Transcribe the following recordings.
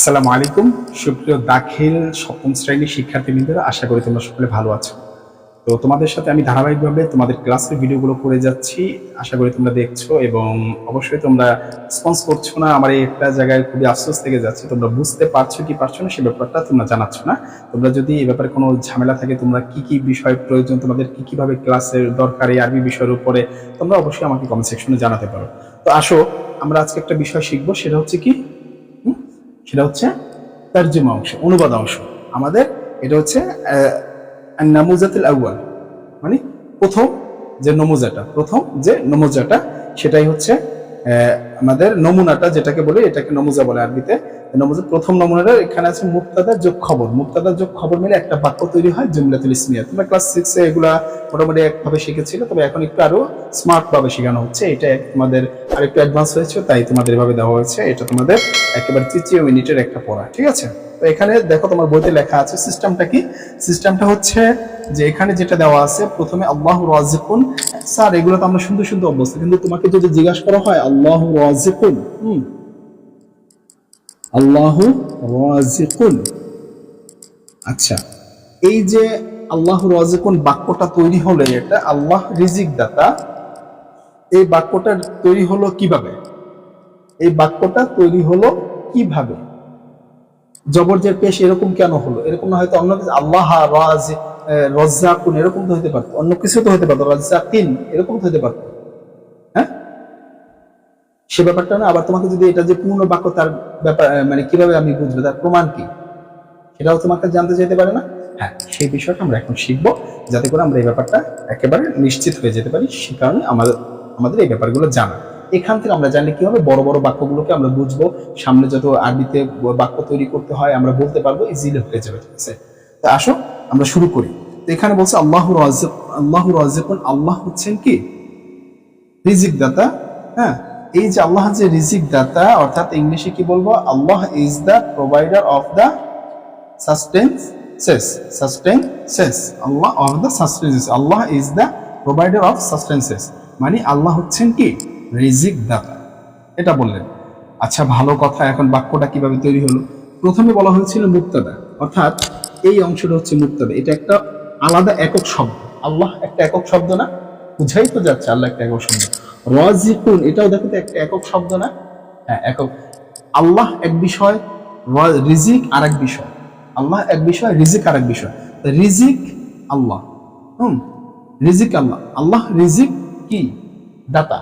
আসসালামু আলাইকুম সুপ্রিয় দাখিল সপ্তম শ্রেণীর শিক্ষার্থীবৃন্দরা, আশা করি তোমরা সকলে ভালো আছো। তো তোমাদের সাথে আমি ধারাবাহিকভাবে তোমাদের ক্লাসের ভিডিওগুলো করে যাচ্ছি, আশা করি তোমরা দেখছো এবং অবশ্যই তোমরা রেসপন্স করছো না। আমার এই একটা জায়গায় খুবই আফসোস থেকে যাচ্ছে, তোমরা বুঝতে পারছো কি পারছো না সে ব্যাপারটা তোমরা জানাচ্ছ না। তোমরা যদি এই ব্যাপারে কোনো ঝামেলা থাকে, তোমরা কি কি বিষয় প্রয়োজন, তোমাদের কি কিভাবে ক্লাসের দরকার এই আরবি বিষয়ের উপরে, তোমরা অবশ্যই আমাকে কমেন্ট সেকশনে জানাতে পারো। তো আসো আমরা আজকে একটা বিষয় শিখবো, সেটা হচ্ছে কি, সেটা হচ্ছে তারজমা অংশ, অনুবাদ অংশ আমাদের। এটা হচ্ছে নামুজাতুল আউয়াল, মানে প্রথম যে নমুজাটা সেটাই হচ্ছে আমাদের নমুনাটা, যেটাকে বলে এটাকে নমুজা বলে আরবিতে। নমুজা প্রথম নমুনাটা এখানে আছে মুবতাদা যোগ খবর মিলে একটা বাক্য তৈরি হয় জুমলাতুল ইসমিয়া। তোমরা ক্লাস 6 এ এগুলা মোটামুটি একভাবে শিখেছিল, তবে এখন একটু আরো স্মার্ট ভাবে শেখানো হচ্ছে। এটা তোমাদের আরেকটু অ্যাডভান্স হয়েছে, তাই তোমাদের এভাবে দেওয়া হয়েছে। এটা তোমাদের একেবারে 3 মিনিটের একটা পড়া, ঠিক আছে? তো এখানে দেখো তোমার বইতে লেখা আছে সিস্টেমটা কি। সিস্টেমটা হচ্ছে যে এখানে যেটা দেওয়া আছে, প্রথমে আল্লাহু রাযিকুন। স্যার এগুলো তো আমরা শুনতে শুনতে অভ্যস্ত, কিন্তু তোমাকে যদি জিজ্ঞাসা করা হয় আল্লাহু রাযিকুন, আল্লাহু রাযিকুন, আচ্ছা, এই যে আল্লাহু রাযিকুন বাক্যটা তৈরি হলো, এটা আল্লাহ রিজিক দাতা, এই বাক্যটা তৈরি হলো কিভাবে? জবরজের পেশ এরকম কেন হলো? এরকম না হয়তো অন্য কিছু, আল্লাহ রাজ্জাকুন এরকম তো হতে পারতো, অন্য কিছু তো হতে পারতো, রাজ্জাকিন এরকম তো হতে পারতো। হ্যাঁ, সে ব্যাপারটা না। আবার তোমাকে যদি এটা যে পূর্ণ বাক্য, তার ব্যাপার মানে কিভাবে আমি বুঝবো, তার প্রমাণ কি, সেটাও তোমাকে জানতে চাইতে পারে না? হ্যাঁ, সেই বিষয়টা আমরা এখন শিখবো, যাতে করে আমরা এই ব্যাপারটা একেবারে নিশ্চিত হয়ে যেতে পারি। সে কারণে আমাদের এই ব্যাপারগুলো জানা। এখান থেকে আমরা জানলে কি হবে, বড় বড় বাক্যগুলোকে আমরা বুঝবো, সামনে যত আরবিতে বাক্য তৈরি করতে হয় আমরা বলতে পারবো, ইজিলি হয়ে যাবে। ঠিক আছে, তো আসো আমরা শুরু করি। তো এখানে বলছে আল্লাহু রাযিকুন, আল্লাহ হচ্ছেন কি রিজিক দাতা। হ্যাঁ, এই যে আল্লাহ যে রিজিক দাতা, অর্থাৎ ইংলিশে কি বলবো, Allah is the provider of the sustenances. Allah of the sustenances, Allah is the provider of sustenances, মানে আল্লাহ হচ্ছেন কি রিজিক দাতা, এটা বললেন। আচ্ছা, ভালো কথা। এখন বাক্যটা কিভাবে তৈরি হলো? প্রথমে বলা হয়েছিল মুবতাদা, অর্থাৎ এই অংশটা হচ্ছে মুবতাদা, এটা একটা আলাদা একক শব্দ। আল্লাহ একটা একক শব্দ না? বুঝাই তো যাচ্ছে আল্লাহ একটা একক শব্দ। রাযিকুন এটাও দেখো তো একটা একক শব্দ না? হ্যাঁ, একক। আল্লাহ এক বিষয়, রিজিক আর এক বিষয়। আল্লাহ এক বিষয়, রিজিক আর এক বিষয়। রিজিক আল্লাহ, রিজিক আল্লাহ, আল্লাহ রিজিক কি দাতা।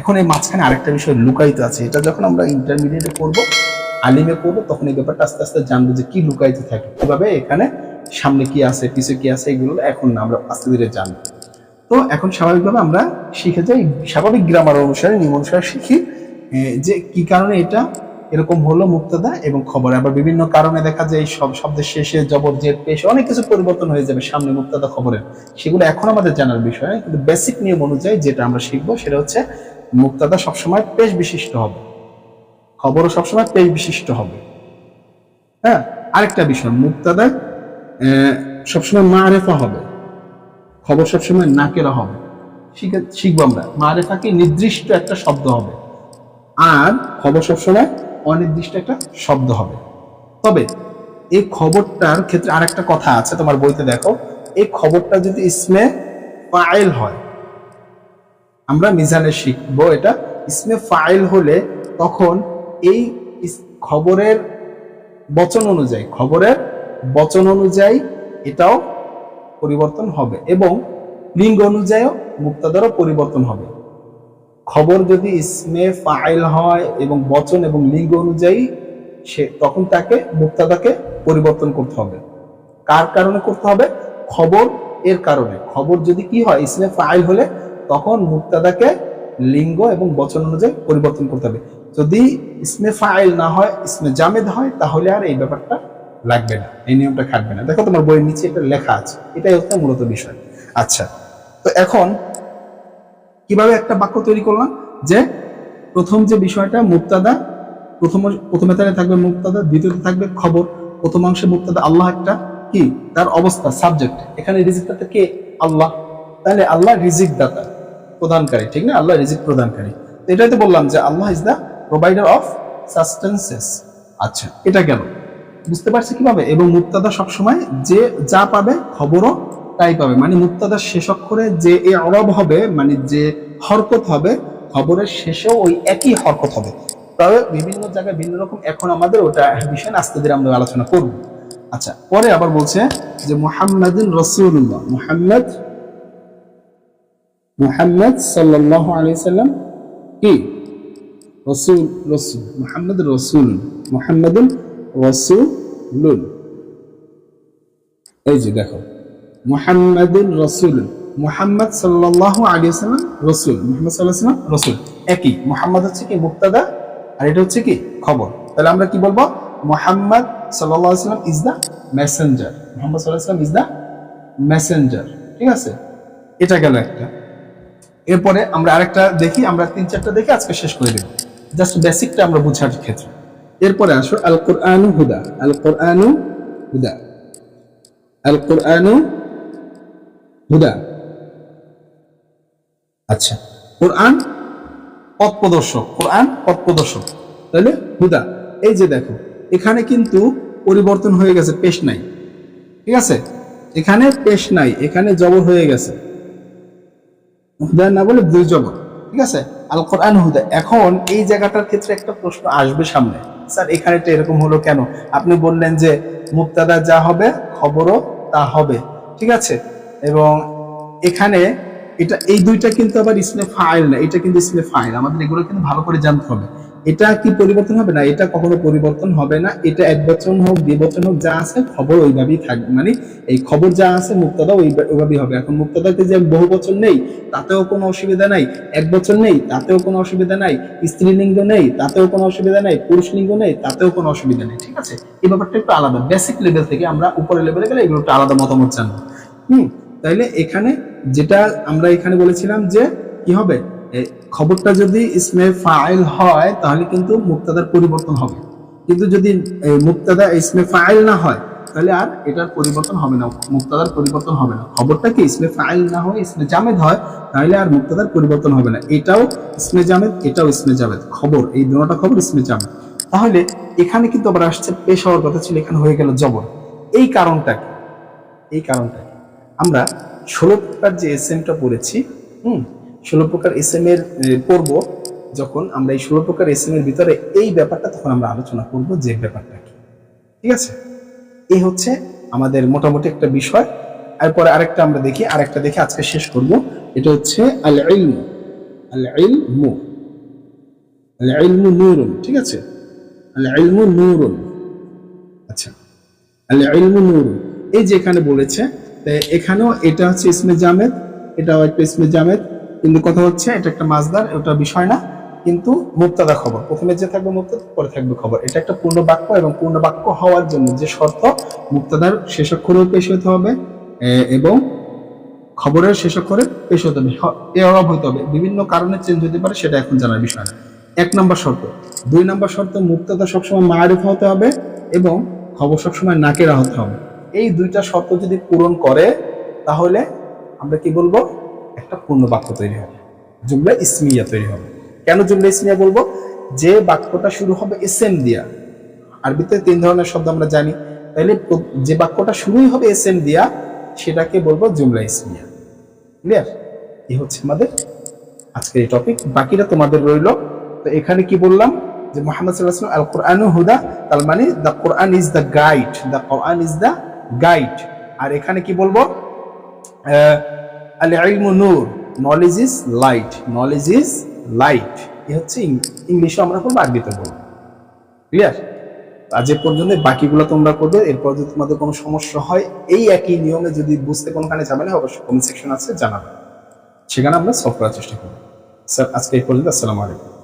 এখন এই মাঝখানে আরেকটা বিষয় লুকায়িত আছে, এটা যখন আমরা ইন্টারমিডিয়েটে পড়বো, আলিমে পড়বো, তখন এই ব্যাপারটা আস্তে আস্তে জানবো যে কি লুকায়িত থাকে, কিভাবে এখানে সামনে কি আছে পিছে কি আছে, এগুলো এখন আমরা আস্তে ধীরে জানবো। তো এখন স্বাভাবিকভাবে আমরা শিখে যাই, স্বাভাবিক গ্রামার অনুসারে, নিয়ম অনুসারে শিখি যে কি কারণে এটা এরকম হলো মুবতাদা এবং খবর। আবার বিভিন্ন কারণে দেখা যায় এই সব শব্দের শেষে জবর জের পেশ অনেক কিছু পরিবর্তন হয়ে যাবে সামনে মুবতাদা খবরের, সেগুলো এখন আমাদের জানার বিষয়। কিন্তু বেসিক নিয়ম অনুযায়ী যেটা আমরা শিখবো সেটা হচ্ছে মুবতাদা সবসময় পেশ বিশিষ্ট হবে, খবরও সবসময় পেশ বিশিষ্ট হবে। হ্যাঁ, আরেকটা বিষয়, মুবতাদা সবসময় মারেফা হবে, খবর সবসময় নাকেরা হবে। শিখবো আমরা মারেফা কি নির্দিষ্ট একটা শব্দ হবে, আর খবর সবসময় অনির্দিষ্ট একটা শব্দ হবে। তবে এই খবরটার ক্ষেত্রে আরেকটা কথা আছে, তোমার বইতে দেখো, এই খবরটা যদি ইসমে ফাইল হয়, আমরা মিজানে শিখবো, এটা ইসমে ফাইল হলে তখন এই খবরের বচন অনুযায়ী এটাও পরিবর্তন হবে এবং লিঙ্গ অনুযায়ী মুবতাদারও পরিবর্তন হবে। খবর যদি ইসমে ফাইল হয় এবং বচন এবং লিঙ্গ অনুযায়ী, তখন তাকে মুবতাদাকে পরিবর্তন করতে হবে। কার কারণে করতে হবে? খবর এর কারণে। খবর যদি কি হয় ইসমে ফাইল হলে, তখন মুবতাদাকে লিঙ্গ এবং বচন অনুযায়ী পরিবর্তন করতে হবে। যদি ইসমে ফাইল না হয়, ইসমে জামেদ হয়, তাহলে আর এই ব্যাপারটা লাগবে না, এই নিয়মটা খাটবে না। দেখো তোমার বইয়ের নিচে এটা লেখা আছে, এটাই হচ্ছে মূলত বিষয়। আচ্ছা, তো এখন কিভাবে একটা বাক্য তৈরি করলাম, যে প্রথম যে বিষয়টা মুবতাদা, প্রথমে থাকবে মুবতাদা, দ্বিতীয়তে থাকবে খবর। প্রথম অংশে মুবতাদা আল্লাহ একটা কি তার অবস্থা, সাবজেক্ট। এখানে রিজিক দাতা কে? আল্লাহ। তাহলে আল্লাহ রিজিক দাতা, প্রদানকারী, ঠিক না? আল্লাহ রিজিক প্রদানকারী। তো এটাই তো বললাম যে আল্লাহ ইজ দ্য প্রোভাইডার অফ সাস্টেন্সেস, আল্লাহ হচ্ছেন কি রিজিক দাতা। এখন এই যে মুবতাদা, মুবতাদা শব্দটা আচ্ছা, এটা গেল, বুঝতে পারছি কিভাবে। এবং মুক্তাদা সবসময় যে যা পাবে খবরও তাই পাবে, মানে মুক্তাদার শেষ অক্ষরে যে এ অরব হবে, মানে যে হরকত হবে, খবরের শেষেও ওই একই হরকত হবে, তবে বিভিন্ন জায়গায় ভিন্ন রকম। এখন আমাদের ওটা বিষয় আস্তে ধীরে আমরা আলোচনা করব। আচ্ছা, পরে আবার বলছে যে মুহাম্মাদুন রাসূলুল্লাহ, মুহাম্মদ সাল্লাল্লাহু আলাইহি সাল্লাম কি রসুল, মুহাম্মাদুর রাসূল, মুহাম্মাদুন রাসূলুন। এই যে দেখো, মুহাম্মাদুর রাসূল, মুহাম্মদ সাল্লাল্লাহু আলাইহি ওয়াসাল্লাম রাসূল, মুহাম্মদ সাল্লাল্লাহু আলাইহি ওয়াসাল্লাম রাসূল একই। মুহাম্মদ হচ্ছে কি মুবতাদা, আর এটা হচ্ছে কি খবর। তাহলে আমরা কি বলবো? মুহাম্মদ সাল্লাল্লাহু আলাইহি ওয়াসাল্লাম ইজ দা মেসেঞ্জার, মুহাম্মদ সাল্লাল্লাহু আলাইহি ওয়াসাল্লাম ইজ দা মেসেঞ্জার। ঠিক আছে, এটা গেল একটা। এরপরে আমরা আরেকটা দেখি, আমরা 3-4টা দেখে আজকে শেষ করে দেব, জাস্ট বেসিকটা আমরা বোঝার ক্ষেত্রে। এরপরে আসো আল কোরআনু হুদা, আল কোরআনু হুদা, আল কোরআনু হুদা। আচ্ছা, কোরআন পথ প্রদর্শক, কোরআন পথ প্রদর্শক, তাহলে হুদা। এই যে দেখো, এখানে কিন্তু পরিবর্তন হয়ে গেছে, পেশ নাই। ঠিক আছে, এখানে পেশ নাই, এখানে জবর হয়ে গেছে, হুদা না বলে 2 জবর। ঠিক আছে, আল কোরআন হুদা। এখন এই জায়গাটার ক্ষেত্রে একটা প্রশ্ন আসবে সামনে, স্যার এখানে তো এরকম হলো কেন? আপনি বললেন যে মুবতাদা যা হবে খবরও তা হবে। ঠিক আছে, এবং এখানে এটা এই দুইটা কিন্তু আবার ইসমে ফাইল না, এটা কিন্তু ইসমে ফাইল। আমাদের এগুলো কিন্তু ভালো করে জানতে হবে। এটা কি পরিবর্তন হবে না? এটা কখনো পরিবর্তন হবে না। এটা একবচন হোক দ্বিবচন হোক, যা আছে খবর ওইভাবেই থাকবে, মানে এই খবর যা আছে মুবতাদা ওইভাবেই হবে। এখন মুবতাদাতে যে বহুবচন নেই তাতেও কোনো অসুবিধা নাই, একবচন নেই তাতেও কোনো অসুবিধা নাই, স্ত্রীলিঙ্গ নেই তাতেও কোনো অসুবিধা নাই, পুরুষ লিঙ্গ নেই তাতেও কোনো অসুবিধা নেই। ঠিক আছে, এই ব্যাপারটা একটু আলাদা। বেসিক লেভেল থেকে আমরা উপরের লেভেলে গেলে এগুলো একটু আলাদা মতামত জানবো। তাইলে এখানে যেটা আমরা এখানে বলেছিলাম যে কি হবে, খবরটা যদি ইসমে ফাইল হয় তাহলে কিন্তু মুবতাদার পরিবর্তন হবে, কিন্তু যদি মুবতাদা ইসমে ফাইল না হয় তাহলে আর এটার পরিবর্তন হবে না, মুবতাদার পরিবর্তন হবে না। খবরটা কি ইসমে ফাইল না হয় ইসমে জামেদ হয় তাহলে আর মুবতাদার পরিবর্তন হবে না। এটাও ইসমে জামেদ, এটাও ইসমে জামেদ, খবর এই দুটোটা খবর ইসমে জামেদ। তাহলে এখানে কিন্তু আবার আসছে পেশ হওয়ার কথা ছিল, এখানে হয়ে গেল জবর। এই কারণটা কি? এই কারণটা কি? আমরা 16 প্রকার যে এসএমটা পড়েছি, 16 প্রকার এসএম এর পড়ব, যখন আমরা এই 16 প্রকার এসএম এর ভিতরে এই ব্যাপারটা, তখন আমরা আলোচনা করব যে ব্যাপারটা কি। ঠিক আছে, এই হচ্ছে আমাদের মোটামুটি একটা বিষয়। এরপরে আরেকটা আমরা দেখি, আরেকটা দেখে আজকে শেষ করব। এটা হচ্ছে আল ইলমু, আল ইলমু, আল ইলমু নূরুন। ঠিক আছে, আল ইলমু নূরুন। আচ্ছা, আল ইলমু নূরুন, এই যে এখানে বলেছে, এখানেও এটা হচ্ছে ইসমে জামেদ, এটাও একটা ইসমে জামেদ, কিন্তু কথা হচ্ছে এটা একটা মাজদার, ওটা বিষয় না, কিন্তু মুবতাদা খবর। প্রথমে যে থাকবে মুবতাদা, পরে থাকবে খবর। এটা একটা পূর্ণ বাক্য, এবং পূর্ণ বাক্য হওয়ার জন্য যে শর্ত, মুবতাদার শেষ অক্ষরেও পেশ হতে হবে এবং খবরের শেষ অক্ষরে পেশ হতে হবে, এরব হতে হবে। বিভিন্ন কারণে চেঞ্জ হতে পারে, সেটা এখন জানার বিষয় না। 1 নম্বর শর্ত। 2 নম্বর শর্ত, মুবতাদা সবসময় মারিফা হতে হবে এবং খবর সবসময় নাকেরা হতে হবে। এই 2টা শর্ত যদি পূরণ করে তাহলে আমরা কি বলবো, একটা পূর্ণ বাক্য তৈরি হবে, জুমলা ইসমিয়া তৈরি হবে। কেন জুমলা ইসমিয়া বলবো? যে বাক্যটা শুরু হবে এসএম দিয়া, আরবিতে 3 ধরনের শব্দ আমরা জানি, তাইলে যে বাক্যটা শুরুই হবে এসএম দিয়া সেটাকে বলবো জুমলা ইসমিয়া। ক্লিয়ার? এই হচ্ছে আমাদের আজকের এই টপিক, বাকিটা তোমাদের রইল। তো এখানে কি বললাম যে মুহাম্মদ সাল্লাল্লাহু আলাইহি ওয়াসাল্লাম আল কোরআনু হুদা, তার মানে the Quran is the guide, the Quran is the guide. আর এখানে কি বলবো, আল ইলমু নূর, knowledge is light, knowledge is light. এই হচ্ছে ইংলিশে আমরা বলবো, আরবিতে বলবো। ক্লিয়ার? আজ এ পর্যন্ত, বাকিগুলো তোমরা করবে। এরপর যদি তোমাদের কোনো সমস্যা হয় এই একই নিয়মে যদি বুঝতে কোনোখানে ঝামেলা হয়, অবশ্যই কমেন্ট সেকশন আছে, জানাবে, সেখানে আমরা সলভ করার চেষ্টা করবো। স্যার আজকে এই পর্যন্ত, আসসালামু আলাইকুম।